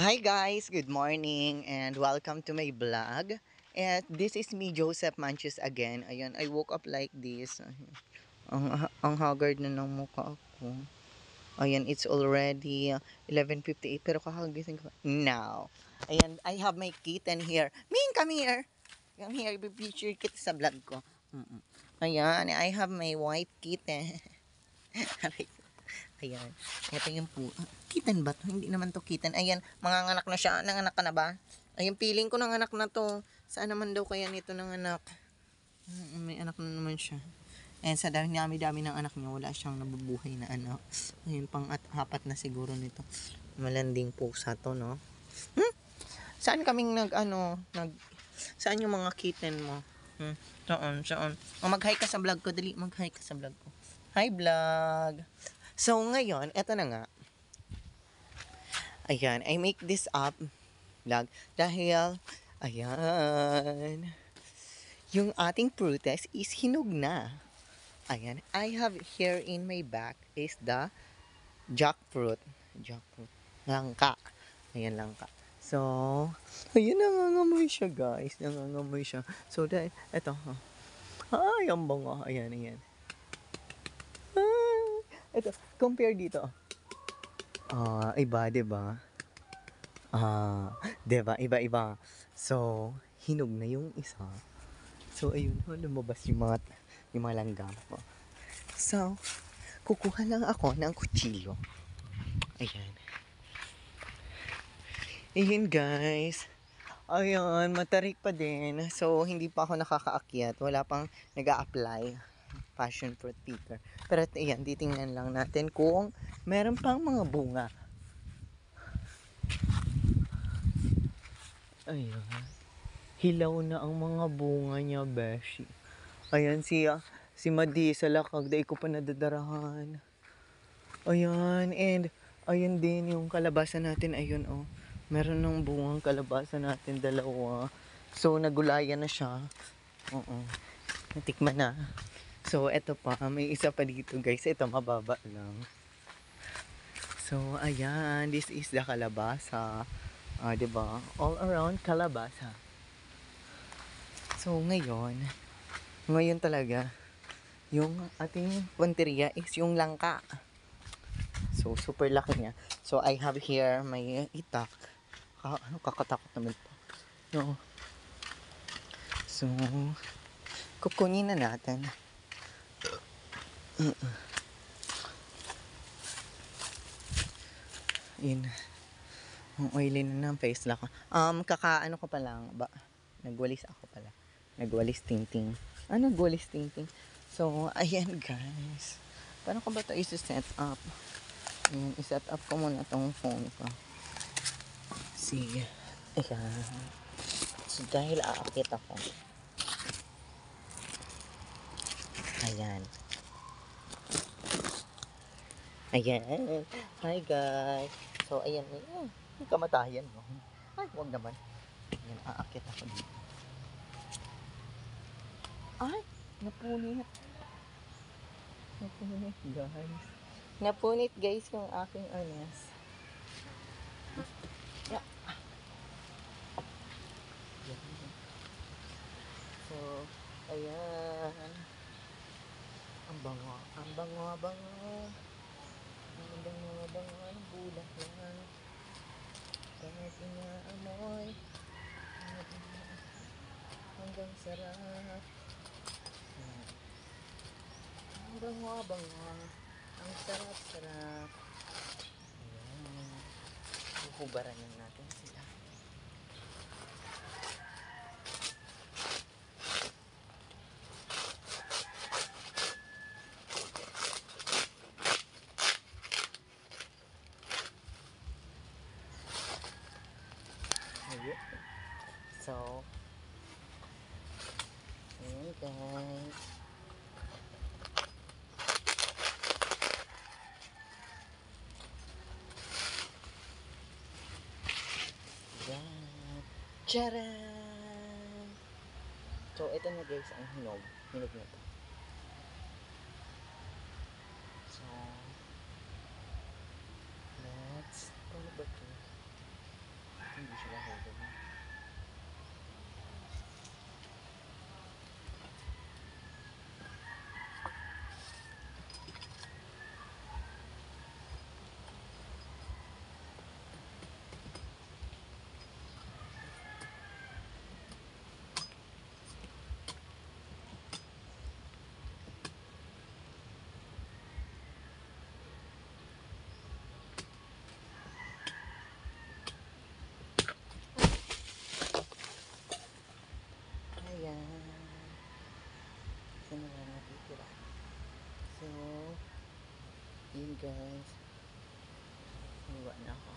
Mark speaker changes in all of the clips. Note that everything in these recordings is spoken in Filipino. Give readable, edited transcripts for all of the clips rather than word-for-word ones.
Speaker 1: Hi guys, good morning and welcome to my vlog. And this is me, Joseph Manchus again. Ayun, I woke up like this. Ang haggard na ng mukha ko. Ayan, it's already 11:58 pero kakagising ko now. Ayan, I have my kitten here. Min, come here! Come here, i-picture kita sa vlog ko. Ayan, I have my white kitten. Ayan. Ito yung po. Kitten ba to? Hindi naman to kitten. Ayan, manganganak na siya. Nanganak ka na ba? Ayun, feeling ko nanganak na to. Saan naman daw kaya nito nanganak? May anak na naman siya. And sa dami-dami ng anak niya, wala siyang nabubuhay na anak. Ayun, apat na siguro nito. Malanding pusa to, no? Saan kaming saan yung mga kitten mo? Saan? Mag-hi ka sa vlog ko. Dali, mag-hi ka sa vlog ko. Hi, vlog! So, ngayon, eto na nga. Ayan, I make this up vlog dahil, ayan, yung ating prutas is hinog na. Ayan, I have here in my back is the jackfruit. Langka. Ayan, langka. So, ayan, nangangamoy siya, guys. Nangangamoy siya. So, dahil, eto, ay, ang bango. Ayan. Ito, compare dito. Iba, 'di ba? 'Di ba? Iba-iba. So, hinog na yung isa. So, ayun, lumabas yung mga langgam ko. So, kukuha lang ako ng kutsilyo. Ayan. Ayun, guys. Ayun, matarik pa din. So, hindi pa ako nakakaakyat. Wala pang nag-a-apply. Passion fruit picker. Pero ayan, titingnan lang natin kung meron pang mga bunga. Ayan. Hilaw na ang mga bunga niya, beshi. Ayan si Madi sa lakag, dahil ko pa nadadarahan. Ayan, and ayan din yung kalabasan natin, ayun oh. Meron ng bungang kalabasan natin, dalawa. So, nagulayan na siya. Oo. Natikman na. So, eto pa, may isa pa dito guys. Ito, mababa lang. So, ayan, this is the kalabasa. Diba? All around kalabasa. So, ngayon talaga, yung ating punteriya is yung langka. So, super laki niya. So, I have here my itak. Kakatakot naman po. No. So, kukunin na natin. Yun. Ang oily na ng face lock ko. Kakaano ko pa lang. Nagwalis ako pala. Nagwalis tingting. Nagwalis tingting. So, ayan guys. Paano ko ba ito i-set up? I-set up ko muna itong phone ko. Sige. Ayan. So, dahil aakit ako. Ayan. Hi guys. So, ayan. May kamatayan, no? Ay, huwag naman. Ayan, aakit ako dito. Ay, napunit. Napunit, guys. Napunit, guys, yung aking arnes. Yeah. So, ayan. Ang bango. Ang bango. Ang bulak yan. Kahit inaamoy. Hanggang sarap. Ang bango. Ang sarap. Ayan. Huhubaran lang natin sila. Ayan. So, ayan guys. Ayan. Charan! So, ito na guys ang hinog. Hinog na to. So, paano ba ito? guys. Iwan na ako.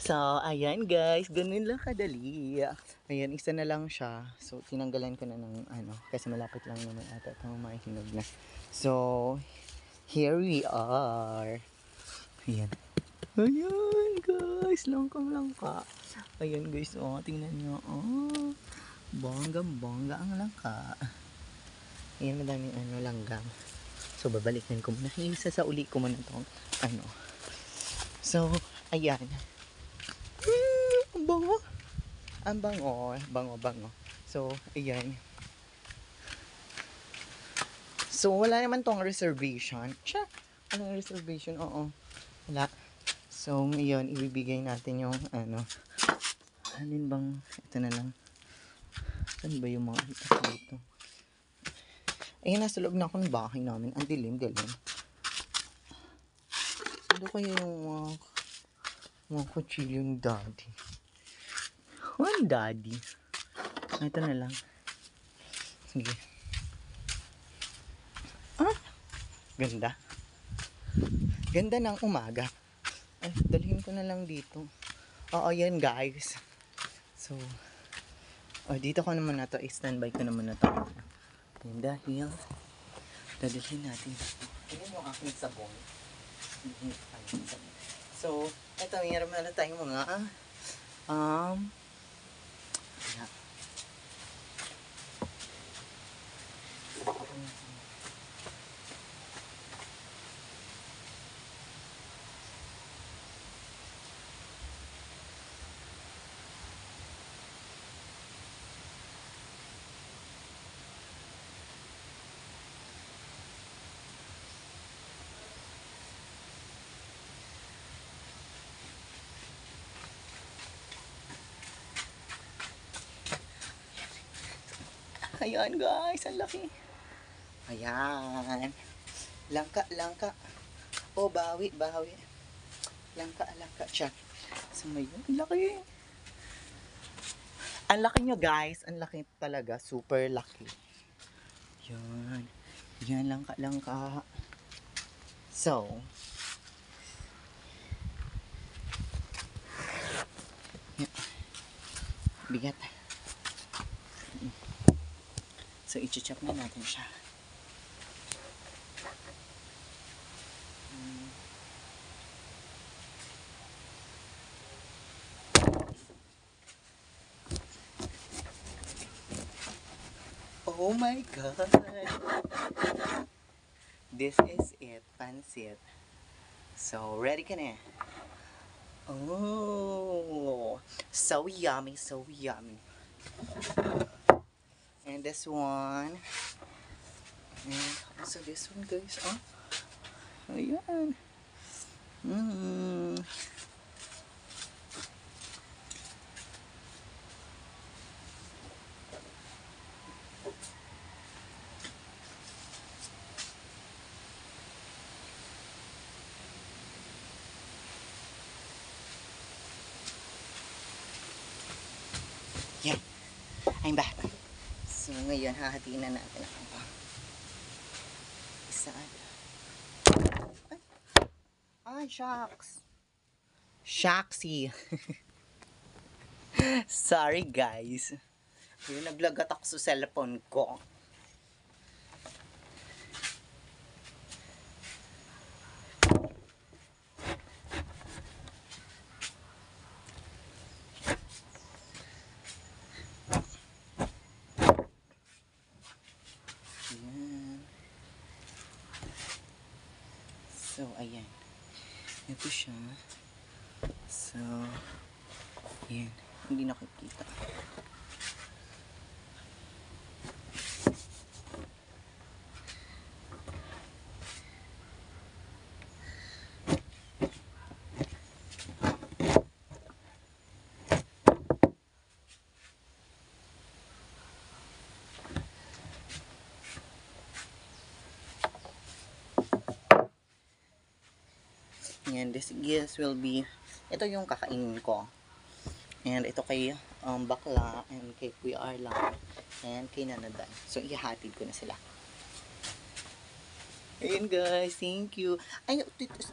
Speaker 1: So, ayan guys, ganun lang kadali. Ayan, isa na lang siya. So, tinanggalan ko na ng ano, kasi malapit lang naman ata itong mahihinog na. So, here we are. Ayan. Ayan guys, langkang-langka. Ayan guys, oh, tingnan nyo. Oh, bonggang-bongga ang langka. Ayan, madaming ano, langgam. So, babalikan ko muna. Isa sa uli ko muna itong ano. So, ayan. Ang bango. Ang bango. Bango. So, ayan. So, wala naman tong reservation. Siya. Anong reservation? Oo. Wala. So, ngayon, ibibigay natin yung ano. Alin bang, ito na lang. Saan ba yung mga ito dito? Ayan, nasa loob na ako ng bahay namin. Ang dilim. Ano kaya yung mga kutsilyo ni daddy? Oh, daddy. Ito na lang. Sige. Ah, ganda. Ganda ng umaga. Ay, dalhin ko na lang dito. Oo, yan guys. So, dito ko naman na to. I-standby ko naman na to. And dahil, dadalhin natin dito. Ayan yung aking sabon. So, ito, mayroon na tayong mga ayan guys, ang laki. Ayan. Langka. Oh, bawi. Langka siya. So, may ang laki. Ang laki nyo guys. Ang laki talaga. Super laki. Yan. Yan, langka. So, yan. Bigat. So, i-chop na natin siya. Oh my God! This is it, pansit. So, ready ka na? Oh, so yummy. And this one. And also this one guys. Oh, ayan. Yeah, I'm back. So ngayon, hahatiin na natin ang isa. Ay, shucks. Shucksy. Sorry guys. Yung naglagat ako sa cellphone ko. Ayan. So, ayan. Ito siya. So, ayan. Hindi nakikita. And this will be Ito yung kakainin ko. And ito kay Bakla, and kay Kuya Arlang, and kay Nanaday. So, ihahatid ko na sila. Ayun guys, thank you. Ay,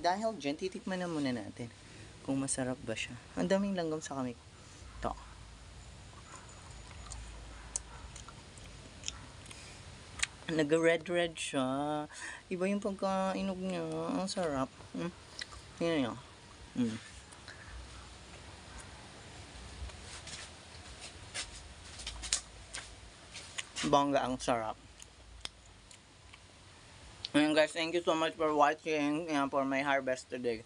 Speaker 1: dahil dyan, titikman na muna natin kung masarap ba siya. Ang daming langgam sa kamay ko. Ito. Nag-red siya. Iba yung pagkainog niya. Ang sarap. Tingnan niyo. Bongga, ang sarap. And guys, thank you so much for watching for my harvest today.